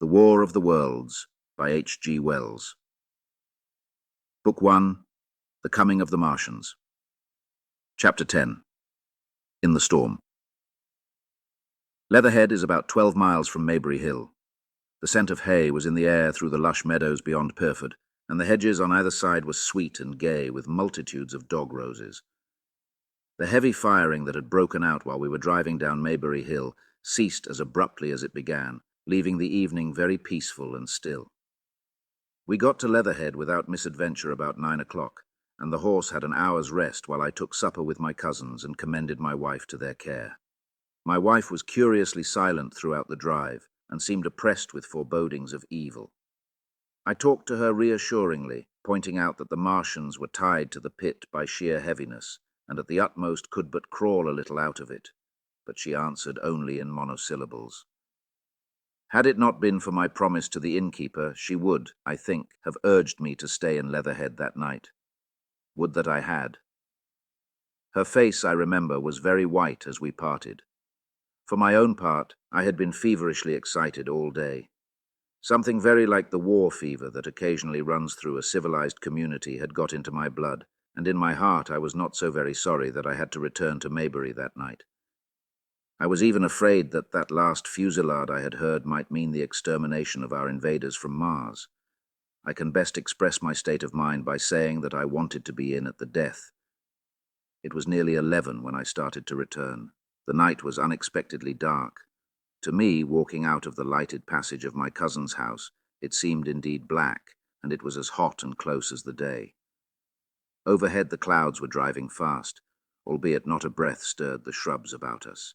The War of the Worlds by H.G. Wells. Book 1, The Coming of the Martians. Chapter 10, In the Storm. Leatherhead is about 12 miles from Maybury Hill. The scent of hay was in the air through the lush meadows beyond Pyrford, and the hedges on either side were sweet and gay with multitudes of dog roses. The heavy firing that had broken out while we were driving down Maybury Hill ceased as abruptly as it began, leaving the evening very peaceful and still. We got to Leatherhead without misadventure about 9 o'clock, and the horse had an hour's rest while I took supper with my cousins and commended my wife to their care. My wife was curiously silent throughout the drive, and seemed oppressed with forebodings of evil. I talked to her reassuringly, pointing out that the Martians were tied to the pit by sheer heaviness, and at the utmost could but crawl a little out of it, but she answered only in monosyllables. Had it not been for my promise to the innkeeper, she would, I think, have urged me to stay in Leatherhead that night. Would that I had. Her face, I remember, was very white as we parted. For my own part, I had been feverishly excited all day. Something very like the war fever that occasionally runs through a civilized community had got into my blood, and in my heart I was not so very sorry that I had to return to Maybury that night. I was even afraid that that last fusillade I had heard might mean the extermination of our invaders from Mars. I can best express my state of mind by saying that I wanted to be in at the death. It was nearly 11 when I started to return. The night was unexpectedly dark. To me, walking out of the lighted passage of my cousin's house, it seemed indeed black, and it was as hot and close as the day. Overhead the clouds were driving fast, albeit not a breath stirred the shrubs about us.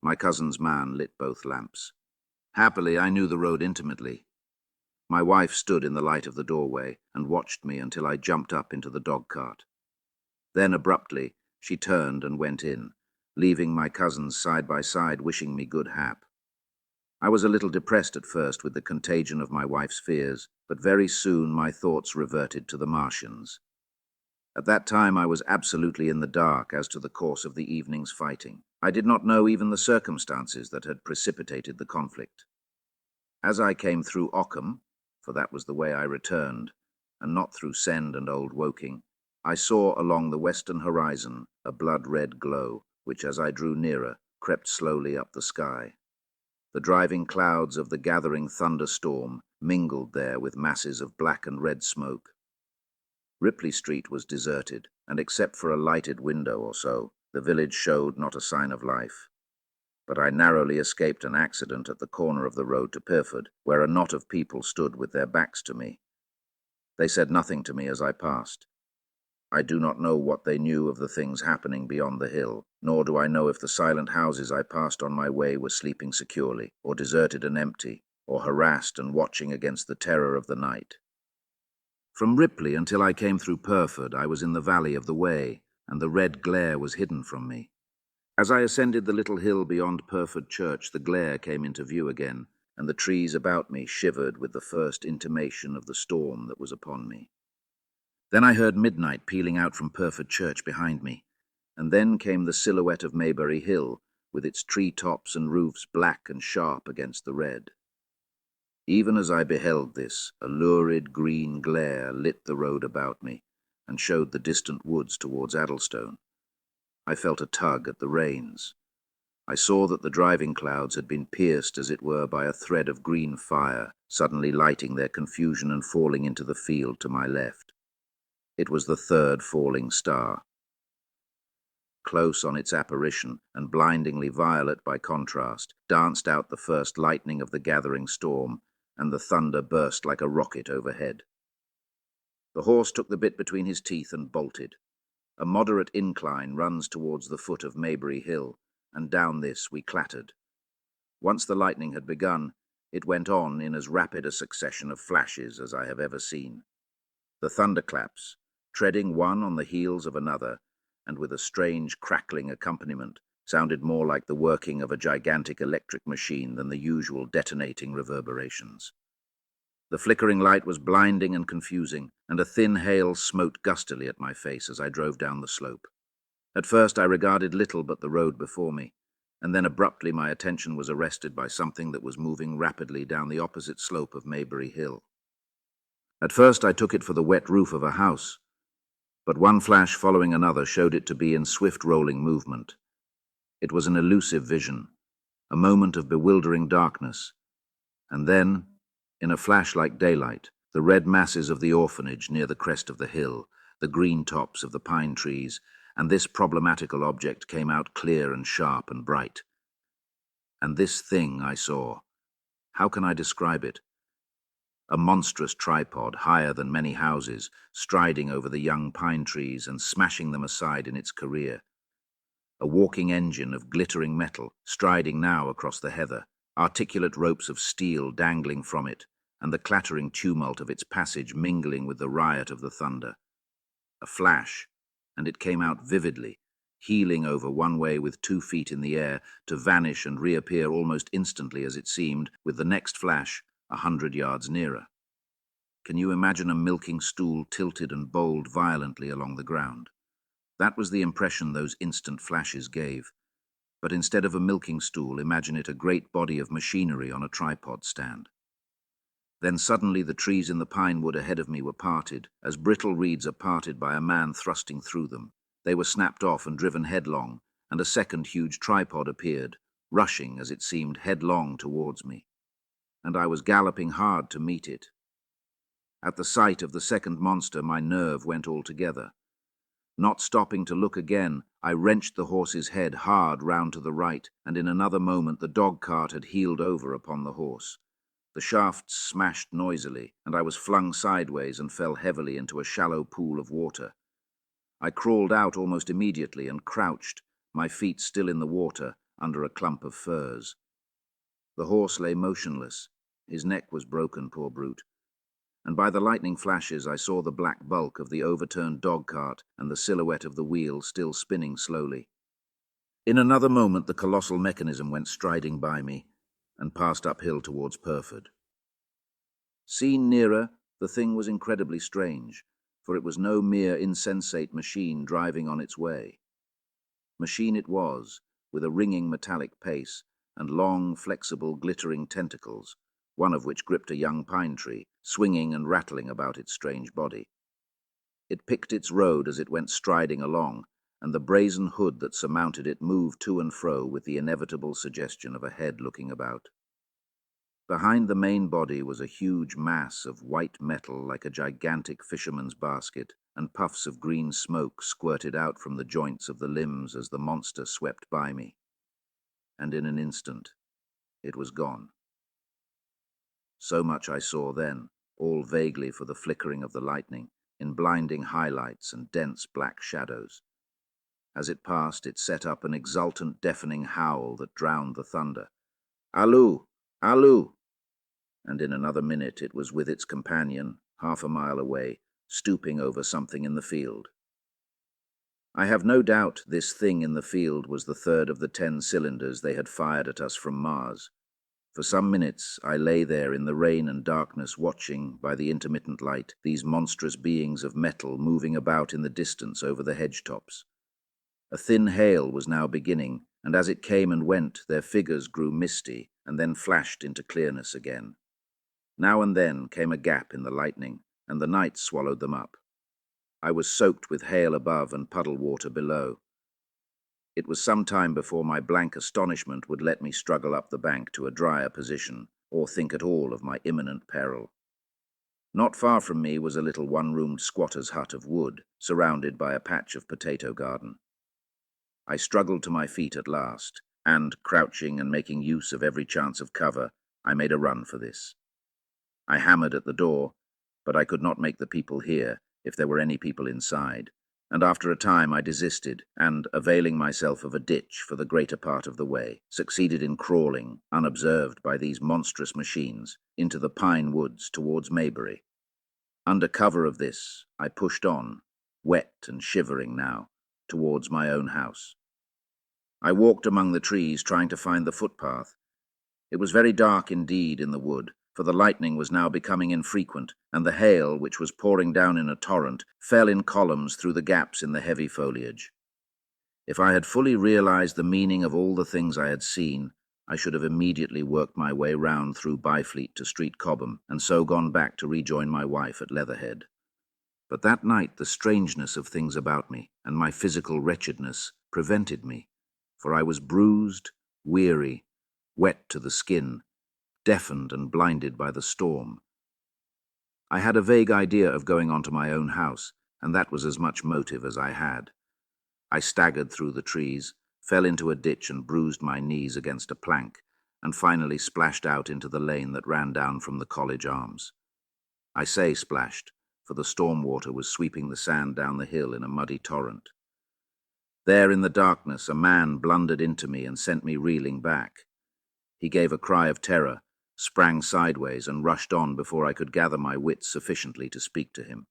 My cousin's man lit both lamps. Happily, I knew the road intimately. My wife stood in the light of the doorway and watched me until I jumped up into the dog-cart. Then, abruptly, she turned and went in, leaving my cousins side by side wishing me good hap. I was a little depressed at first with the contagion of my wife's fears, but very soon my thoughts reverted to the Martians. At that time I was absolutely in the dark as to the course of the evening's fighting. I did not know even the circumstances that had precipitated the conflict. As I came through Ockham, for that was the way I returned, and not through Send and Old Woking, I saw along the western horizon a blood-red glow, which as I drew nearer, crept slowly up the sky. The driving clouds of the gathering thunderstorm mingled there with masses of black and red smoke. Ripley Street was deserted, and except for a lighted window or so, the village showed not a sign of life. But I narrowly escaped an accident at the corner of the road to Pyrford, where a knot of people stood with their backs to me. They said nothing to me as I passed. I do not know what they knew of the things happening beyond the hill, nor do I know if the silent houses I passed on my way were sleeping securely, or deserted and empty, or harassed and watching against the terror of the night. From Ripley until I came through Pyrford, I was in the valley of the Wey, and the red glare was hidden from me. As I ascended the little hill beyond Pyrford Church, the glare came into view again, and the trees about me shivered with the first intimation of the storm that was upon me. Then I heard midnight pealing out from Pyrford Church behind me, and then came the silhouette of Maybury Hill, with its tree-tops and roofs black and sharp against the red. Even as I beheld this, a lurid green glare lit the road about me, and showed the distant woods towards Addlestone. I felt a tug at the reins. I saw that the driving clouds had been pierced as it were by a thread of green fire, suddenly lighting their confusion and falling into the field to my left. It was the third falling star. Close on its apparition, and blindingly violet by contrast, danced out the first lightning of the gathering storm, and the thunder burst like a rocket overhead. The horse took the bit between his teeth and bolted. A moderate incline runs towards the foot of Maybury Hill, and down this we clattered. Once the lightning had begun, it went on in as rapid a succession of flashes as I have ever seen. The thunderclaps, treading one on the heels of another, and with a strange crackling accompaniment, sounded more like the working of a gigantic electric machine than the usual detonating reverberations. The flickering light was blinding and confusing, and a thin hail smote gustily at my face as I drove down the slope. At first I regarded little but the road before me, and then abruptly my attention was arrested by something that was moving rapidly down the opposite slope of Maybury Hill. At first I took it for the wet roof of a house, but one flash following another showed it to be in swift rolling movement. It was an elusive vision, a moment of bewildering darkness, and then, in a flash like daylight, the red masses of the orphanage near the crest of the hill, the green tops of the pine trees, and this problematical object came out clear and sharp and bright. And this thing I saw, how can I describe it? A monstrous tripod, higher than many houses, striding over the young pine trees and smashing them aside in its career. A walking engine of glittering metal, striding now across the heather, articulate ropes of steel dangling from it, and the clattering tumult of its passage mingling with the riot of the thunder. A flash, and it came out vividly, heeling over one way with 2 feet in the air, to vanish and reappear almost instantly as it seemed, with the next flash 100 yards nearer. Can you imagine a milking stool tilted and bowled violently along the ground? That was the impression those instant flashes gave. But instead of a milking stool, imagine it a great body of machinery on a tripod stand. Then suddenly the trees in the pine wood ahead of me were parted, as brittle reeds are parted by a man thrusting through them. They were snapped off and driven headlong, and a second huge tripod appeared, rushing, as it seemed, headlong towards me. And I was galloping hard to meet it. At the sight of the second monster, my nerve went altogether. Not stopping to look again, I wrenched the horse's head hard round to the right, and in another moment the dog-cart had heeled over upon the horse. The shafts smashed noisily, and I was flung sideways and fell heavily into a shallow pool of water. I crawled out almost immediately and crouched, my feet still in the water, under a clump of firs. The horse lay motionless. His neck was broken, poor brute, and by the lightning flashes I saw the black bulk of the overturned dog-cart and the silhouette of the wheel still spinning slowly. In another moment the colossal mechanism went striding by me and passed uphill towards Purford. Seen nearer, the thing was incredibly strange, for it was no mere insensate machine driving on its way. Machine it was, with a ringing metallic pace and long, flexible, glittering tentacles, one of which gripped a young pine tree, swinging and rattling about its strange body. It picked its road as it went striding along, and the brazen hood that surmounted it moved to and fro with the inevitable suggestion of a head looking about. Behind the main body was a huge mass of white metal like a gigantic fisherman's basket, and puffs of green smoke squirted out from the joints of the limbs as the monster swept by me. And in an instant, it was gone. So much I saw then, all vaguely for the flickering of the lightning, in blinding highlights and dense black shadows. As it passed, it set up an exultant, deafening howl that drowned the thunder. "Alloo! Alloo!" And in another minute it was with its companion, half a mile away, stooping over something in the field. I have no doubt this thing in the field was the third of the 10 cylinders they had fired at us from Mars. For some minutes I lay there in the rain and darkness, watching, by the intermittent light, these monstrous beings of metal moving about in the distance over the hedge-tops. A thin hail was now beginning, and as it came and went, their figures grew misty and then flashed into clearness again. Now and then came a gap in the lightning, and the night swallowed them up. I was soaked with hail above and puddle water below. It was some time before my blank astonishment would let me struggle up the bank to a drier position, or think at all of my imminent peril. Not far from me was a little one-roomed squatter's hut of wood, surrounded by a patch of potato garden. I struggled to my feet at last, and, crouching and making use of every chance of cover, I made a run for this. I hammered at the door, but I could not make the people hear, if there were any people inside, and after a time I desisted, and, availing myself of a ditch for the greater part of the way, succeeded in crawling, unobserved by these monstrous machines, into the pine woods towards Maybury. Under cover of this, I pushed on, wet and shivering now, towards my own house. I walked among the trees, trying to find the footpath. It was very dark indeed in the wood, for the lightning was now becoming infrequent, and the hail, which was pouring down in a torrent, fell in columns through the gaps in the heavy foliage. If I had fully realized the meaning of all the things I had seen, I should have immediately worked my way round through Byfleet to Street Cobham, and so gone back to rejoin my wife at Leatherhead. But that night the strangeness of things about me, and my physical wretchedness, prevented me, for I was bruised, weary, wet to the skin, deafened and blinded by the storm. I had a vague idea of going on to my own house, and that was as much motive as I had. I staggered through the trees, fell into a ditch and bruised my knees against a plank, and finally splashed out into the lane that ran down from the College Arms. I say splashed, for the storm water was sweeping the sand down the hill in a muddy torrent. There in the darkness a man blundered into me and sent me reeling back. He gave a cry of terror, sprang sideways, and rushed on before I could gather my wits sufficiently to speak to him.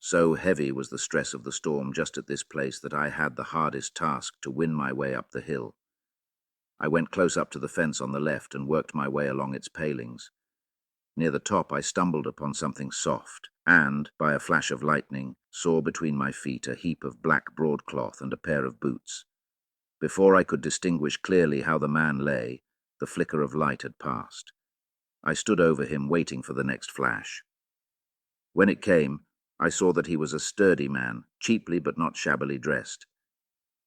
So heavy was the stress of the storm just at this place that I had the hardest task to win my way up the hill. I went close up to the fence on the left and worked my way along its palings. Near the top I stumbled upon something soft, and, by a flash of lightning, saw between my feet a heap of black broadcloth and a pair of boots. Before I could distinguish clearly how the man lay, the flicker of light had passed. I stood over him, waiting for the next flash. When it came, I saw that he was a sturdy man, cheaply but not shabbily dressed.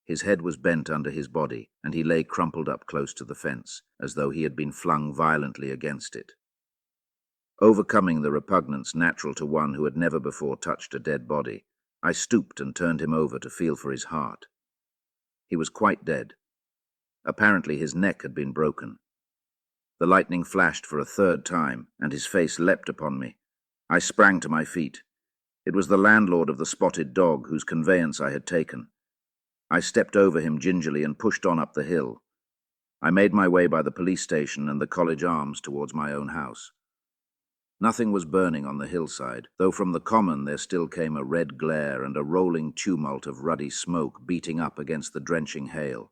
His head was bent under his body, and he lay crumpled up close to the fence, as though he had been flung violently against it. Overcoming the repugnance natural to one who had never before touched a dead body, I stooped and turned him over to feel for his heart. He was quite dead. Apparently his neck had been broken. The lightning flashed for a third time, and his face leapt upon me. I sprang to my feet. It was the landlord of the Spotted Dog, whose conveyance I had taken. I stepped over him gingerly and pushed on up the hill. I made my way by the police station and the College Arms towards my own house. Nothing was burning on the hillside, though from the common there still came a red glare and a rolling tumult of ruddy smoke beating up against the drenching hail.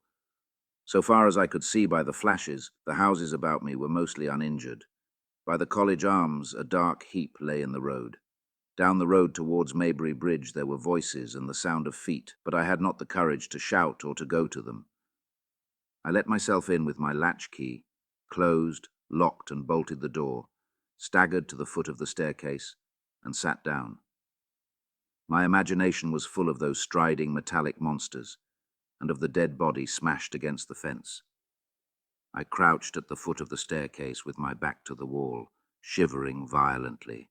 So far as I could see by the flashes, the houses about me were mostly uninjured. By the College Arms, a dark heap lay in the road. Down the road towards Maybury Bridge there were voices and the sound of feet, but I had not the courage to shout or to go to them. I let myself in with my latch key, closed, locked and bolted the door, staggered to the foot of the staircase, and sat down. My imagination was full of those striding metallic monsters, and of the dead body smashed against the fence. I crouched at the foot of the staircase with my back to the wall, shivering violently.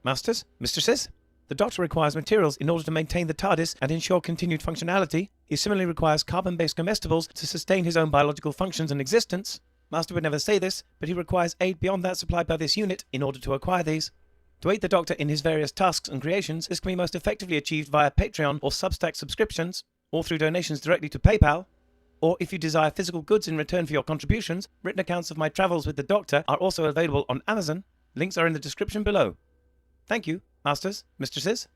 Masters, mistresses, the Doctor requires materials in order to maintain the TARDIS and ensure continued functionality. He similarly requires carbon-based comestibles to sustain his own biological functions and existence. Master would never say this, but he requires aid beyond that supplied by this unit in order to acquire these. To aid the Doctor in his various tasks and creations, this can be most effectively achieved via Patreon or Substack subscriptions, or through donations directly to PayPal. Or if you desire physical goods in return for your contributions, written accounts of my travels with the Doctor are also available on Amazon. Links are in the description below. Thank you, masters, mistresses.